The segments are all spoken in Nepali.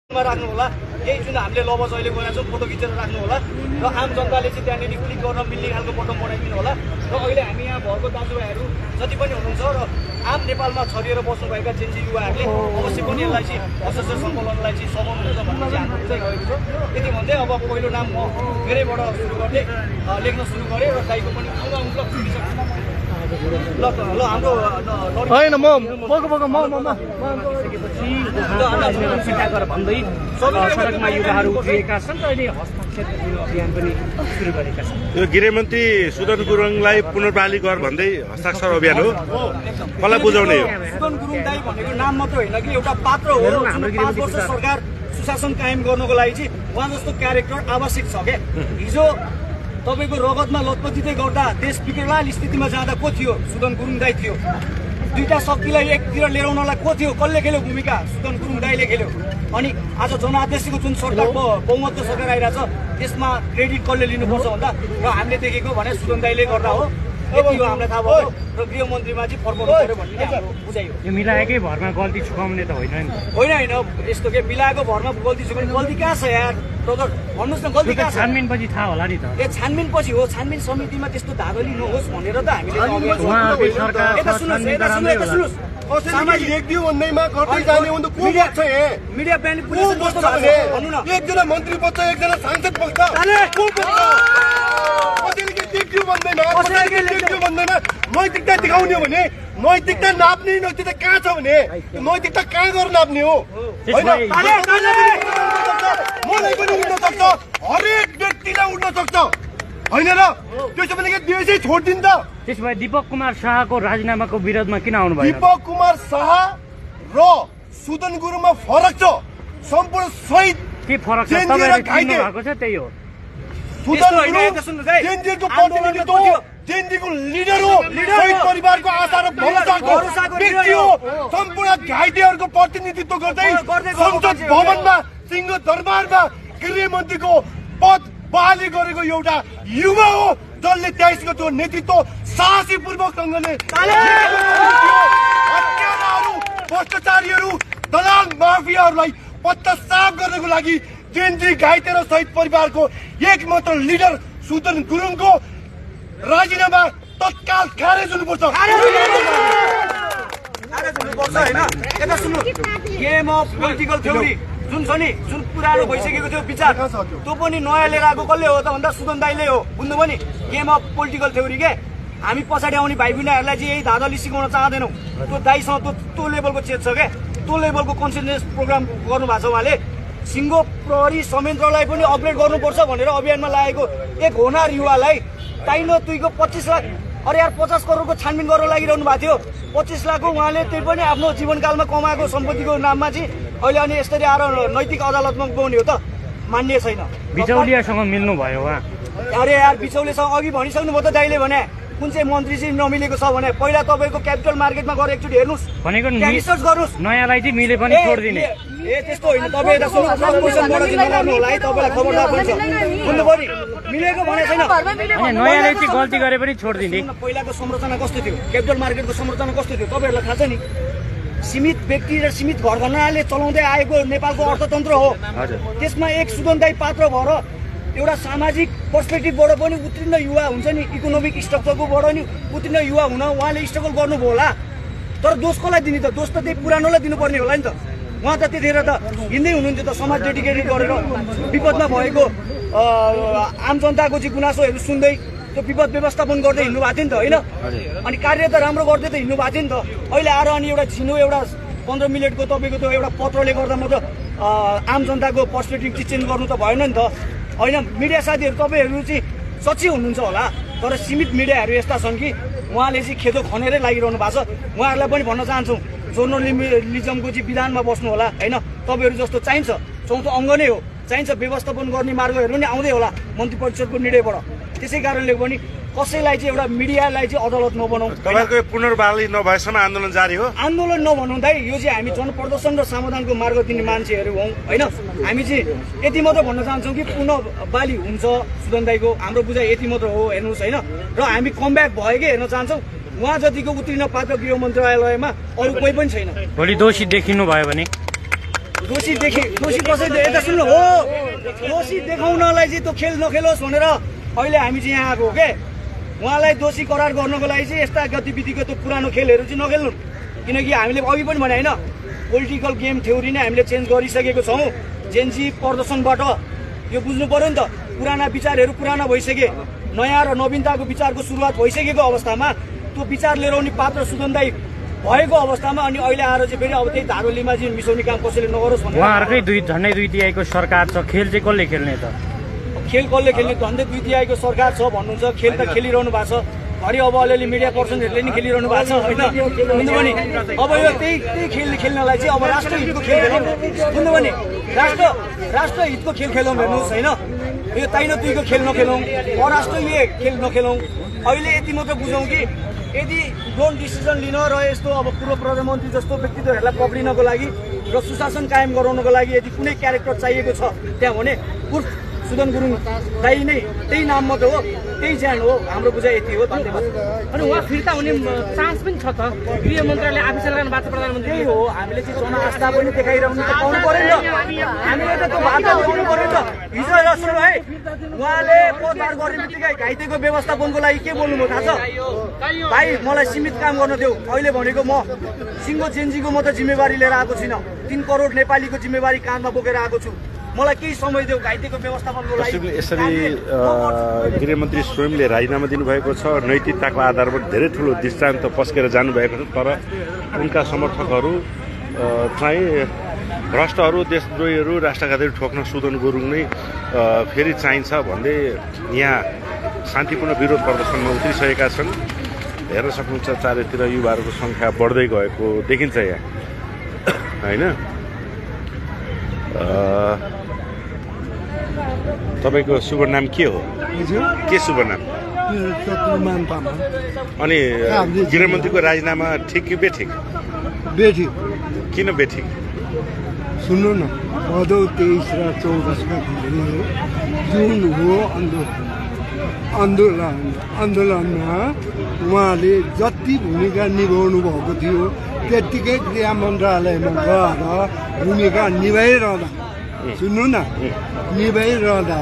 राख्नु होला यही जुन हामीले लबज अहिले गएका छौँ फोटो खिचेर राख्नु होला र आम जनताले चाहिँ त्यहाँनिर क्लिक गर्न मिल्ने खालको बटन बनाइदिनु होला र अहिले हामी यहाँ भएको दाजुभाइहरू जति पनि हुनुहुन्छ र आम नेपालमा छरिएर बस्नुभएका जेन्जी युवाहरूले अवश्य पनि यसलाई चाहिँ सशस्त्र सङ्कलनलाई चाहिँ समाउनुहुन्छ भन्ने चाहिँ हाम्रो बुझाइ गएको छ। यति भन्दै अब पहिलो नाम म मेरैबाट सुरु गर्दै लेख्न सुरु गरेँ र दाइको पनि ल हाम्रो होइन म भन्दै सडकमा युवाहरू उठिएका छन् र अहिले हस्तक्षेप अभियान पनि सुरु गरेका छन्। यो गृहमन्त्री सुदन गुरुङलाई पुनर्बहाली गर भन्दै हस्ताक्षर अभियान हो। कसलाई बुझाउने हो? सुदन गुरुङ दाइ भनेको नाम मात्र होइन कि एउटा पात्र हो। 5 वर्ष सरकार सुशासन कायम गर्नको लागि चाहिँ उहाँ जस्तो क्यारेक्टर आवश्यक छ क्या। हिजो तपाईँको रगतमा लतपतिँदै गर्दा देश विकराल स्थितिमा जाँदा को थियो? सुदन गुरुङ दाइ थियो। दुईटा शक्तिलाई एकतिर लिएर आउनलाई को थियो? कसले खेल्यो भूमिका? सुदन गुरुङ दाइले खेल्यो। अनि आज जनआदेशको जुन सरकार बहुमतको सरकार आइरहेछ त्यसमा क्रेडिट कसले लिनुपर्छ भन्दा र हामीले देखेको भने सुदन दाइले गर्दा हो। यति हो हामीलाई थाहा भयो र गृहमन्त्रीमा चाहिँ फर्काउनु पर्यो भन्ने हाम्रो बुझाइ हो। यो मिलाएकै भरमा गल्ती छुकाउने त होइन नि। होइन यस्तो के मिलाएको भरमा गल्ती छुकाउने गल्ती कहाँ छ यार ब्रदर? भन्नुहोस् न गल्ती कहाँ छ? छानबिन पछि थाहा होला नि त। छानबिन पछि हो। छानबिन समितिमा त्यस्तो धाँधली नहोस् भनेर त हामीले मिडिया ब्यान्ड एकजना मन्त्री बच्चा एकजना सांसद बस्छ नैतिकता देखाउने हो भने नैतिकता नाप्ने नैतिकता कहाँ छ भने नैतिकता कहाँ गएर नाप्ने हो? मलाई पनि उठ्न सक्छ, हरेक व्यक्तिलाई उठ्न सक्छ होइन र? त्यसो भने देशै छोडिदिन्छ। त्यसो भए दिपक कुमार शाहको राजीनामाको विरोधमा किन आउनु भयो? दिपक कुमार शाह र सुदन गुरुङमा फरक छ, सम्पूर्ण सहित के फरक छ? तपाईहरु चिन्नु भएको छ त्यही हो। सुदन गुरुङ जेएनजीको प्रतिनिधित्व हो, जेएनजीको लिडर हो, शहीद परिवारको आशा र भरोसाको व्यक्ति हो। सम्पूर्ण घाइतेहरूको प्रतिनिधित्व गर्दै संसद भवनमा सिंह दरबारमा गृहमन्त्रीको पद बहाली गरेको एउटा युवा हो जसले 23 को त्यो नेतृत्व साहसीपूर्वकसँगले हत्याराहरू, भ्रष्टाचारीहरू, दलाल माफियाहरूलाई पत्ता साफ गर्नको लागि जेएनजी घाइते र शहीद परिवारको एकमात्र लिडर सुदन गुरुङको राजीनामा तत्काल खारेज हुनुपर्छ। गेम अफ पोलिटिकल थ्योरी जुन छ नि, जुन पुरानो भइसकेको थियो विचार, त्यो पनि नयाँ लिएर आएको कसले हो त भन्दा सुदन दाइले हो। बुझ्नु पनि गेम अफ पोलिटिकल थ्योरी के हामी पछाडि आउने भाइ बहिनीहरूलाई चाहिँ यही धाँधली सिकाउन चाहँदैनौँ। त्यो दाइसँग त्यो लेभलको चेत छ क्या, त्यो लेभलको कन्सिस्टेन्स प्रोग्राम गर्नुभएको छ उहाँले। सिङ्गो प्रहरी संयन्त्रलाई पनि अपग्रेड गर्नुपर्छ भनेर अभियानमा लागेको एक होनार युवालाई ताइनो तुइको 25 लाख, अरे यार 50 करोडको छानबिन गर्न लागिरहनु भएको थियो। 25 लाखको उहाँले त्यही पनि आफ्नो जीवनकालमा कमाएको सम्पत्तिको नाममा चाहिँ अहिले अनि यसरी आएर नैतिक अदालतमा गउने हो त? मान्य छैन। बिचौलियासँग मिल्नु भयो उहाँ? अरे यार बिचौलियासँग अघि भनिसक्नु भयो त दाइले भने कुन चाहिँ मन्त्री चाहिँ नमिलेको छ भने पहिला तपाईँको क्यापिटल मार्केटमा गएर एकचोटि हेर्नुहोस्, भनेको रिसर्च गर्नुहोस्। नयाँलाई चाहिँ मिले पनि छोडिदिने त्यस्तो होइन। तपाईँ यता सुन्नुहोस्, पोजिसनबाट चाहिँ नगर्नु होला है, तपाईँलाई खबरदार पनि छ। बुझ्नु पर्यो, मिलेको भने छैन। नयाँले चाहिँ गल्ती गरे पनि छोडिदिने। पहिलाको संरचना कस्तो थियो? क्यापिटल मार्केटको संरचना कस्तो थियो तपाईँहरूलाई थाहा छ नि? सीमित व्यक्ति र सीमित घरघनाले चलाउँदै आएको नेपालको अर्थतन्त्र हो। त्यसमा एक सुदन दाइ पात्र भएर एउटा सामाजिक पर्सपेक्टिभबाट पनि उत्तीर्ण युवा हुन्छ नि, इकोनोमिक स्ट्रक्चरकोबाट नि उत्तीर्ण युवा हुन उहाँले स्ट्रगल गर्नुभयो होला। तर दोष कसलाई दिने त? दोष त त्यही पुरानोलाई दिनुपर्ने होला नि त। उहाँ त त्यतिखेर त हिँड्दै हुनुहुन्थ्यो त, समाज डेडिकेटेड गरेर विपदमा भएको आम जनताको चाहिँ गुनासोहरू सुन्दै त्यो विपद व्यवस्थापन गर्दै हिँड्नु भएको थियो नि त होइन? अनि कार्य त राम्रो गर्दै त हिँड्नु भएको थियो नि त। अहिले आएर अनि एउटा झिनो एउटा 15 मिनटको तपाईँको त्यो एउटा पत्रले गर्दा म त आम जनताको पर्सपेक्टिभ चाहिँ चेन्ज गर्नु त भएन नि त होइन? मिडिया साथीहरू तपाईँहरू चाहिँ सच्ची हुनुहुन्छ होला, तर सीमित मिडियाहरू यस्ता छन् कि उहाँले चाहिँ खेदो खनेरै लागिरहनु भएको छ। उहाँहरूलाई पनि भन्न चाहन्छौँ जर्नलिजमको चाहिँ विधानमा बस्नु होला होइन? तपाईँहरू जस्तो चाहिन्छ, चौथो अङ्ग नै हो, चाहिन्छ व्यवस्थापन गर्ने मार्गहरू पनि आउँदै होला मन्त्री परिषदको निर्णयबाट। त्यसै कारणले पनि कसैलाई चाहिँ एउटा मिडियालाई चाहिँ अदालत नबनाऊ। तपाईहरुको पुनर्बहाली नभएसम्म आन्दोलन जारी हो? आन्दोलन नभनौँ दाइ, यो चाहिँ हामी जनप्रदर्शन र समाधानको मार्ग दिने मान्छेहरू हौँ होइन? हामी चाहिँ यति मात्र भन्न चाहन्छौँ कि पुनर्बहाली हुन्छ सुदन दाइको, हाम्रो बुझाइ यति मात्र हो हेर्नुहोस् होइन? र हामी कमब्याक भएकै हेर्न चाहन्छौँ। उहाँ जतिको उत्तीर्ण पात्र गृह मन्त्रालयमा अरू कोही पनि छैन। भोलि दोषी देखिनु भयो भने दोषी कसै यता सुन्नु हो दोषी देखाउनलाई चाहिँ त्यो खेल नखेलोस् भनेर अहिले हामी चाहिँ यहाँ आएको हो के उहाँलाई दोषी करार गर्नको लागि चाहिँ यस्ता गतिविधिको त्यो पुरानो खेलहरू चाहिँ नखेल्नु किनकि हामीले अघि पनि भने होइन पोलिटिकल गेम थ्योरी नै हामीले चेन्ज गरिसकेको छौँ जेन्जी प्रदर्शनबाट यो बुझ्नु पर्यो नि त पुराना विचारहरू पुराना भइसके नयाँ र नवीनताको विचारको सुरुवात भइसकेको अवस्थामा त्यो विचार लिएर आउने पात्र सुगन्धाई भएको अवस्थामा अनि अहिले आएर चाहिँ फेरि अब त्यही धारोलीमा चाहिँ मिसाउने काम कसैले नगरोस् भनेर उहाँहरूकै झन्डै 2 तिहाईको सरकार छ खेल चाहिँ कसले खेल्ने त खेल कसले खेल्ने झन्डै 2 तिहाईको सरकार छ भन्नुहुन्छ खेल त खेलिरहनु भएको छ घरि अब अलिअलि मिडिया पर्सनहरूले नि खेलिरहनु भएको छ होइन बुझ्नु पनि अब यो त्यही खेल खेल्नलाई चाहिँ अब राष्ट्र हितको खेल खेलौँ बुझ्नु पनि राष्ट्र हितको खेल खेलौँ हेर्नुहोस् होइन यो ताइन तुईको खेल नखेलौँ अराष्ट्रिय खेल नखेलौँ अहिले यति मात्र बुझौँ कि यदि लोन डिसिजन लिन र यस्तो अब पूर्व प्रधानमन्त्री जस्तो व्यक्तित्वहरूलाई पक्रिनको लागि र सुशासन कायम गराउनको लागि यदि कुनै क्यारेक्टर चाहिएको छ त्यहाँ भने उर्फ सुदन गुरुङ दाइ नै त्यही नाम मात्र हो त्यही ज्यान हो हाम्रो बुझाइ यति हो धन्यवाद अनि उहाँ फिर्ता हुने चान्स पनि छ त गृह मन्त्रालयले आफै चलाउनु भएको छ प्रधानमन्त्री त्यही हो हामीले चाहिँ जनआस्था पनि देखाइरहनु त पाउनु पर्यो नि त हामीले त त्यो बाटो ल्याउनु पर्यो नि त हिजो सुन्नु है उहाँले पदभार गर्ने बित्तिकै घाइतेको व्यवस्थापनको लागि के बोल्नुभयो थाहा छ भाइ मलाई सीमित काम गर्न देऊ अहिले भनेको म सिङ्गो जेन्जीको म त जिम्मेवारी लिएर आएको छैन 3 करोड नेपालीको जिम्मेवारी काँधमा बोकेर आएको छु मलाई केही समय देऊ घाइतेको व्यवस्थापनको लागि यसरी गृहमन्त्री स्वयंले राजीनामा दिनुभएको छ नैतिकताको आधारमा धेरै ठुलो दृष्टान्त पस्केर जानुभएको छ तर उनका समर्थकहरू चाहिँ भ्रष्टहरू देशद्रोहीहरू राष्ट्रघातीहरू ठोक्न सुदन गुरुङ नै फेरि चाहिन्छ भन्दै यहाँ शान्तिपूर्ण विरोध प्रदर्शनमा उत्रिसकेका छन् हेर्न सक्नुहुन्छ चारैतिर युवाहरूको सङ्ख्या बढ्दै गएको देखिन्छ यहाँ होइन तपाईँको शुभ नाम के हो के शुभ नाम अनि गृहमन्त्रीको राजीनामा ठिक कि बेठिक बेठिक किन बेठिक सुन्नु न भदौ 23 र 24 जुन हो आन्दोलनमा उहाँले जति भूमिका निभाउनु भएको थियो त्यत्तिकै गृह मन्त्रालयमा गएर भूमिका निभाइरहँदा सुन्नु न निभाइरहँदा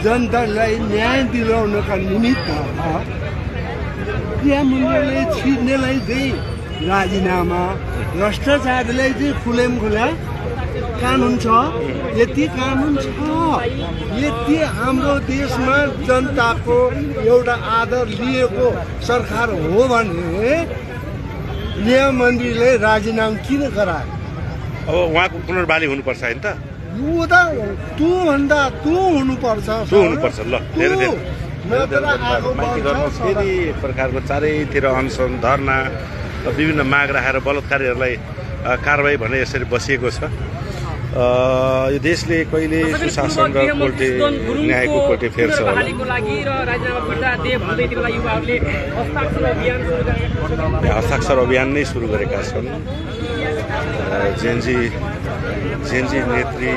जनतालाई न्याय दिलाउनका निमित्त गृह मन्त्रालय छिर्नेलाई चाहिँ राजीनामा भ्रष्टाचारीलाई चाहिँ खुलेमखुला कानुन छ यति कानुन छ यति हाम्रो देशमा जनताको एउटा आदर लिएको सरकार हो भने गृहमन्त्रीले राजीनामा किन गरायो अब उहाँको पुनर्बहाली हुनुपर्छ होइन त यो त त्योभन्दा त्यो हुनुपर्छ ल धेरै माथि गर्नु फेरि प्रकारको चारैतिर अनसन धरना विभिन्न माग राखेर बलात्कारीहरूलाई कारबाही भने यसरी बसिएको छ यो देशले कहिले सुशासन र पोल्टे न्यायको पोल्टे फेर्छ होला हस्ताक्षर अभियान नै सुरु गरेका छन् जेन्जी नेत्री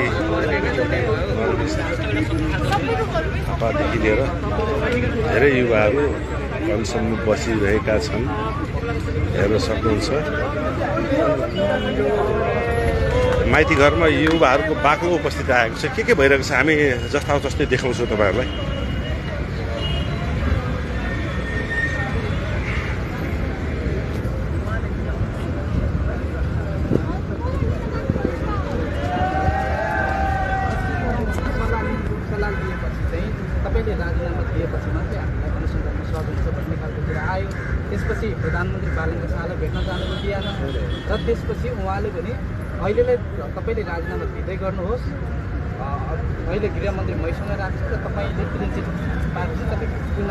थापादेखि लिएर धेरै युवाहरू अनसनमा बसिरहेका छन् हेर्न सक्नुहुन्छ माइती घरमा युवाहरूको बाक्लो उपस्थिति आएको छ के भइरहेको छ हामी जस्ता जस्तै देखाउँछौँ तपाईँहरूलाई तपाईँले राजीनामा दिएपछि मात्रै हामीलाई अनुसन्धानमा स्वागत भन्ने खालको कुरा आयो त्यसपछि प्रधानमन्त्री बालेन्द्र शाहलाई भेट्न जानुको दिएन र त्यसपछि उहाँले भने अहिलेलाई तपाईँले राजीनामा दिँदै गर्नुहोस् अहिले गृहमन्त्री मैसँग राख्छु र तपाईँले प्रिन्सिपल पार्टी तपाईँ किन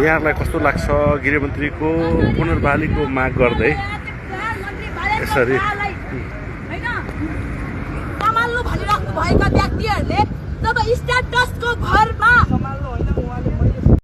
यहाँहरूलाई कस्तो लाग्छ गृहमन्त्रीको पुनर्बहालीको माग गर्दै यसरी भनिराख्नु भएका व्यक्तिहरूले जब स्ट्याटसको भरमा